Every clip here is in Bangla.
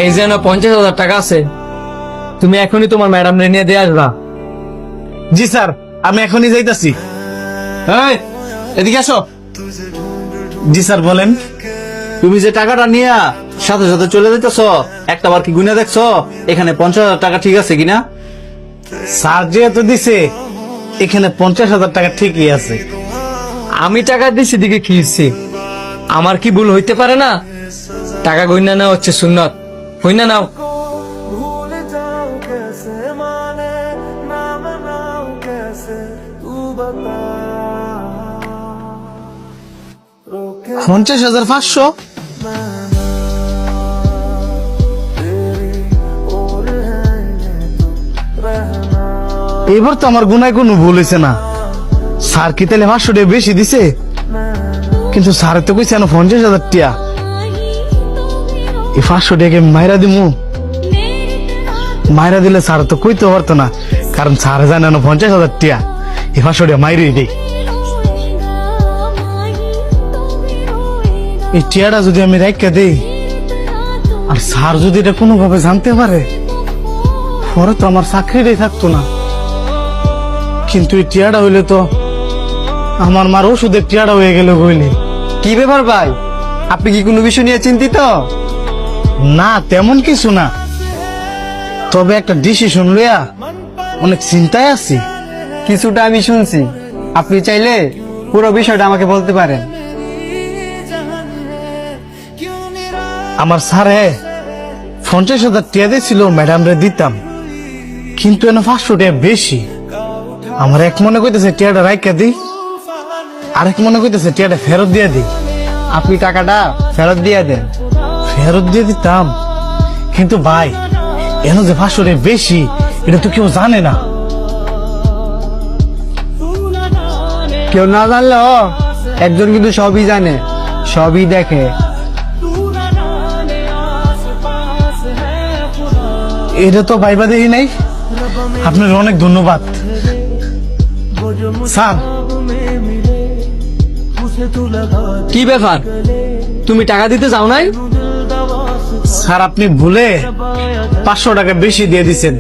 এই যেন 50,000 টাকা আছে, তুমি এখনই তোমার ম্যাডাম নিয়ে দিয়ে আসবা। জি স্যার, আমি এখনই যাইতাছি। এই, এদিকে আসো। জি স্যার, বলেন। তুমি যে টাকাটা নিয়ে সাথে সাথে চলে যেতেছ, একটা বার কি গুনে দেখছো এখানে 50,000 টাকা ঠিক আছে কিনা? স্যার যেহেতু দিছে, এখানে 50,000 টাকা ঠিকই আছে। আমি টাকা দিছি দিকে কি হচ্ছে? আমার কি ভুল হইতে পারে না? টাকা গইনা নেওয়া হচ্ছে সুন্নত, গইনা নাও। भूल जाऊं कैसे माने ना मनाऊं कैसे तू बता 50,500? और है तू रहना এবার তো আমার গুনায় কোনো ভুল হয়েছে না। স্যার কি তাহলে 500 টাকা বেশি দিছে? কিন্তু স্যার তো কইছে না 50,000 টাকা। এই 500 টাকা মাইরা দিমু, মাইরা দিলে স্যার তো কইতে পারতো না, কারণ স্যার জানে না 50,000 টাকা। এই 500 টাকা মাইরেই দেই। এই টিয়াটা যদি আমি রাইখা দেই, আর স্যার যদি এটা কোনোভাবে জানতে পারে, পরে তো আমার চাকরিটাই থাকতো না। কিন্তু এই টিয়াটা হইলে তো আমার মার ওষুধের টিয়াটা হয়ে গেল বইলে। কি ব্যাপার ভাই, আপনি কি কোনো বিষয় নিয়ে চিন্তিত? না, তেমন কিছু না, তবে একটা ডিসিশন লইয়া অনেক চিন্তায় আছি। কিছুটা আমি শুনছি, আপনি চাইলে পুরো বিষয়টা আমাকে বলতে পারেন। আমার স্যারে 50,000 টাকা দিয়েছিল, ম্যাডাম রে দিতাম, কিন্তু এনে 500 টাকা বেশি। আমার এক মনে কইতেছে টিয়াটা রাইখা দিই, আরেক মনে কইতেছে টিয়াটা ফেরত দিয়ে দিই। আপনি টাকাটা ফেরত দিয়ে দেন। ফেরত দিয়ে দিতাম, কিন্তু ভাই এনে যে 500 টাকা বেশি, এটা তো কেউ জানে না। কেউ না জানলেও একজন কিন্তু সবই জানে, সবই দেখে। এটা তো ভাইবা দেখি নাই। আপনার অনেক ধন্যবাদ স্যার। কি ব্যাপার, তুমি টাকা দিতে যাও নাই? স্যার আপনি ভুলে 500 টাকা বেশি দিয়ে দিছেন,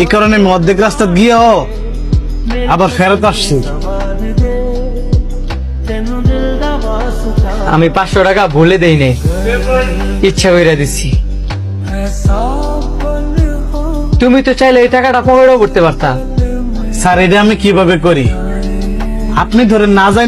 এই কারণে আমি অর্ধেক রাস্তা গিয়েও আবার ফেরত আসছি। আমি 500 টাকা ভুলে দেই নাই, ইচ্ছা কইরা দিছি। তুমি তো চাইলে এই টাকাটা পকেটও করতে পারতা। স্যার এটা আমি কিভাবে করি? আপনি ধরেন না জানেন